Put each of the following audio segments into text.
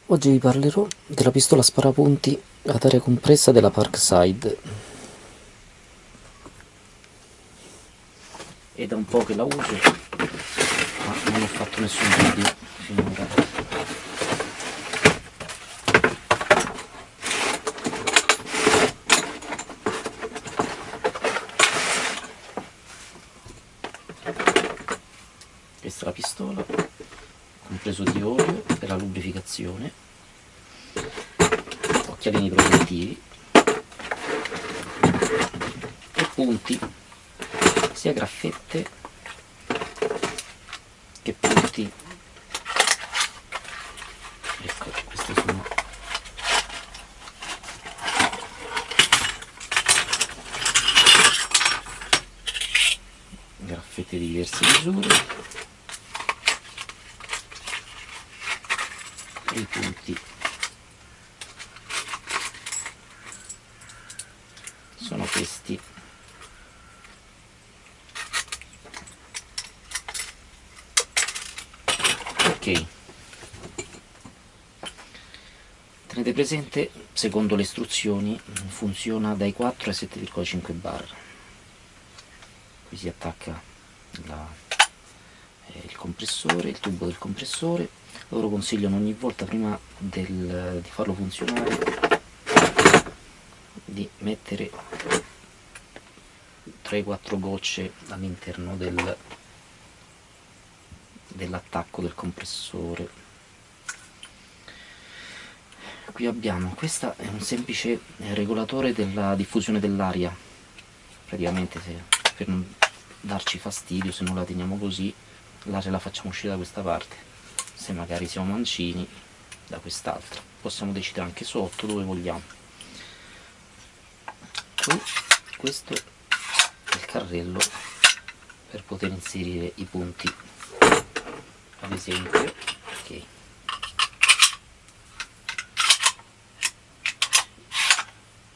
Oggi vi parlerò della pistola sparapunti ad aria compressa della Parkside. È da un po' che la uso, ma non ho fatto nessun video finora. Questa è la pistola, compreso di olio per la lubrificazione, occhialini protettivi e punti, sia graffette che punti. Ecco, queste sono graffette di diverse misure e i punti sono questi. Ok, tenete presente, secondo le istruzioni funziona dai 4 ai 7,5 bar. Qui si attacca il compressore, il tubo del compressore. Loro consigliano ogni volta prima di farlo funzionare di mettere 3-4 gocce all'interno dell'attacco del compressore. Qui abbiamo, questo è un semplice regolatore della diffusione dell'aria, praticamente per non darci fastidio, se non la teniamo così, l'aria la facciamo uscire da questa parte, se magari siamo mancini da quest'altra. Possiamo decidere anche sotto, dove vogliamo. Qui questo è il carrello per poter inserire i punti, ad esempio. Ok,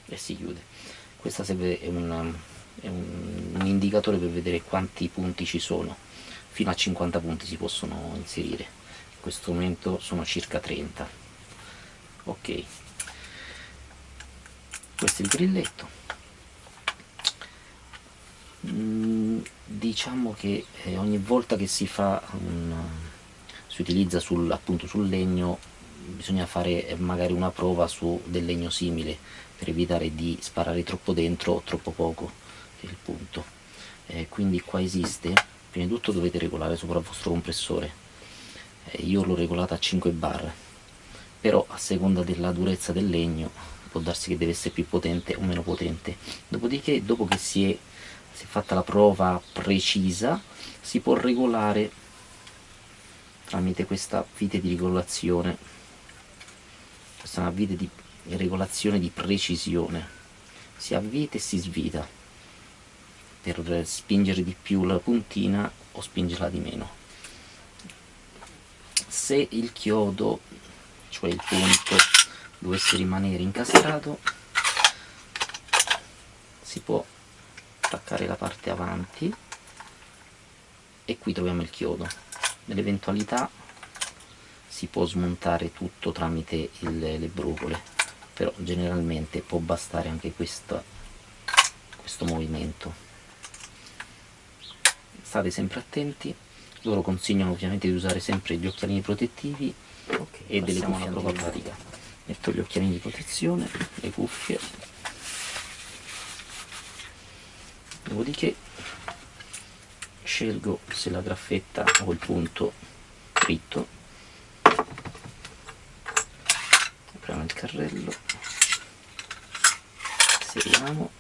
e si chiude. Questa è un indicatore per vedere quanti punti ci sono. Fino a 50 punti si possono inserire, in questo momento sono circa 30. Ok, questo è il grilletto. Diciamo che ogni volta che si utilizza appunto sul legno, bisogna fare magari una prova su del legno simile per evitare di sparare troppo dentro o troppo poco, che è il punto. Quindi qua esiste, prima di tutto dovete regolare sopra il vostro compressore. Io l'ho regolato a 5 bar, però a seconda della durezza del legno può darsi che deve essere più potente o meno potente. Dopodiché, dopo che si è fatta la prova precisa, si può regolare tramite questa vite di regolazione. Questa è una vite di regolazione di precisione, si avvita e si svita per spingere di più la puntina o spingerla di meno. Se il chiodo, cioè il punto, dovesse rimanere incastrato, si può attaccare la parte avanti e qui troviamo il chiodo. Nell'eventualità si può smontare tutto tramite le brugole, però generalmente può bastare anche questo movimento. State sempre attenti, loro consigliano ovviamente di usare sempre gli occhialini protettivi e delle cuffie prova pratica. Metto gli occhialini di protezione, le cuffie, dopodiché scelgo se la graffetta o il punto dritto, apriamo il carrello, inseriamo,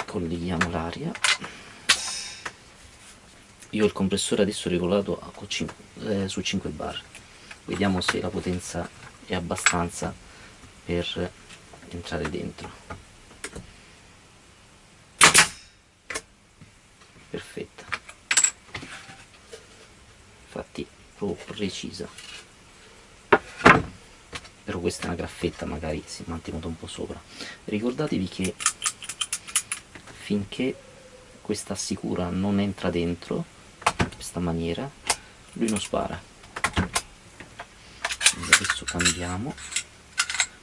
colleghiamo l'aria. Io il compressore adesso regolato su 5 bar, vediamo se la potenza è abbastanza per entrare dentro. Perfetta, infatti proprio precisa, però questa è una graffetta, magari si è mantenuta un po' sopra. Ricordatevi che finché questa assicura non entra dentro in questa maniera, lui non spara. cambiamo.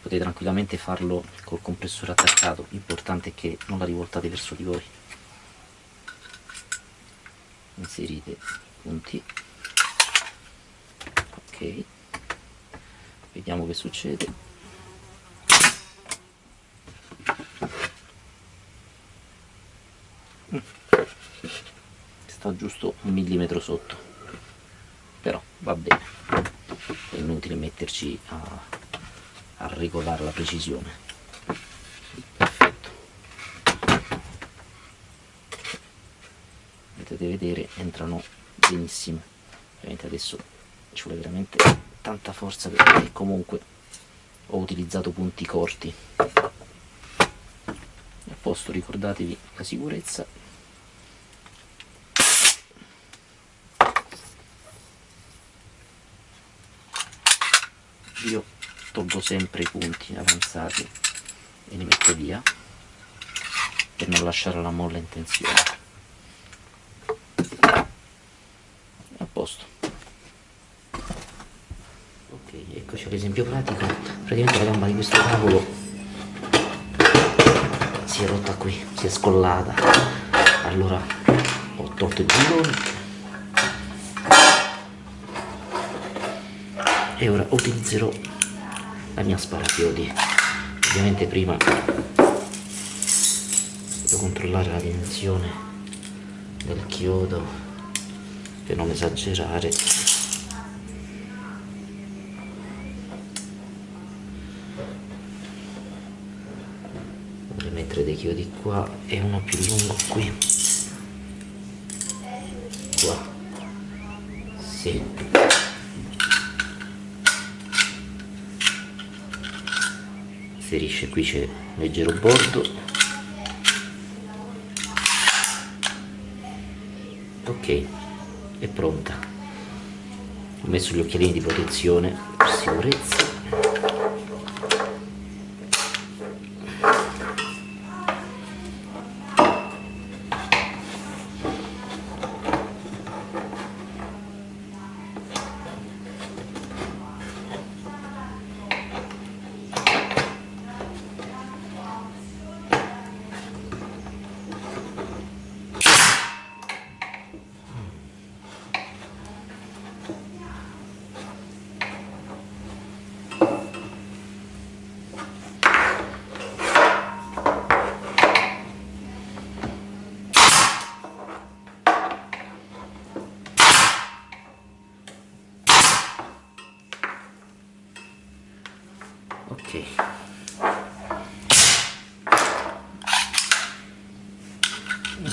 Potete tranquillamente farlo col compressore attaccato, l'importante è che non la rivoltate verso di voi. Inserite i punti, ok, vediamo che succede. Sta giusto 1 millimetro sotto, però va bene, è inutile metterci a regolare la precisione. Perfetto, potete vedere, entrano benissimo. Ovviamente adesso ci vuole veramente tanta forza perché comunque ho utilizzato punti corti. A posto, ricordatevi la sicurezza. Io tolgo sempre i punti avanzati e li metto via per non lasciare la molla in tensione. A posto. Ok, eccoci l'esempio pratico. Praticamente la gamba di questo tavolo si è rotta qui, si è scollata, allora ho tolto i bulloni e ora utilizzerò la mia sparachiodi. Ovviamente prima devo controllare la dimensione del chiodo per non esagerare. Vorrei mettere dei chiodi qua e uno più lungo qui, qua, sì. Inserisce, qui c'è un leggero bordo, ok, è pronta. Ho messo gli occhialini di protezione per sicurezza. Ok,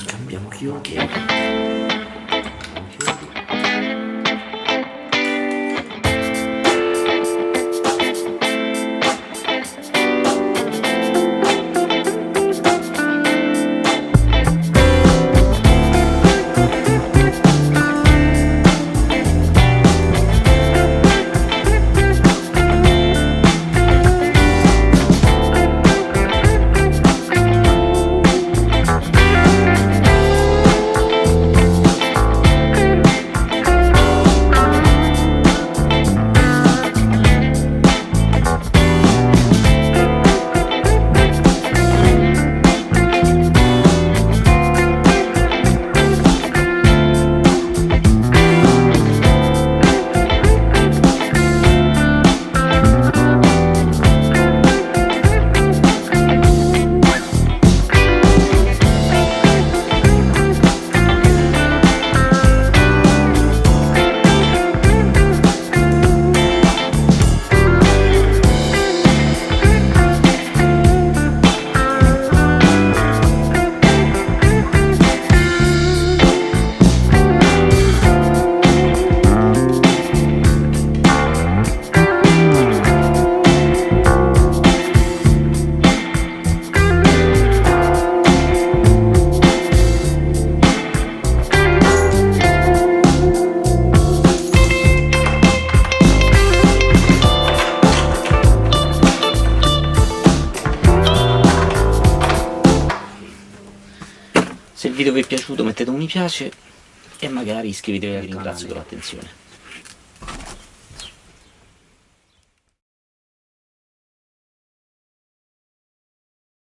cambiamo chiodi. Se il video vi è piaciuto mettete un mi piace e magari iscrivetevi al canale. Vi ringrazio per l'attenzione.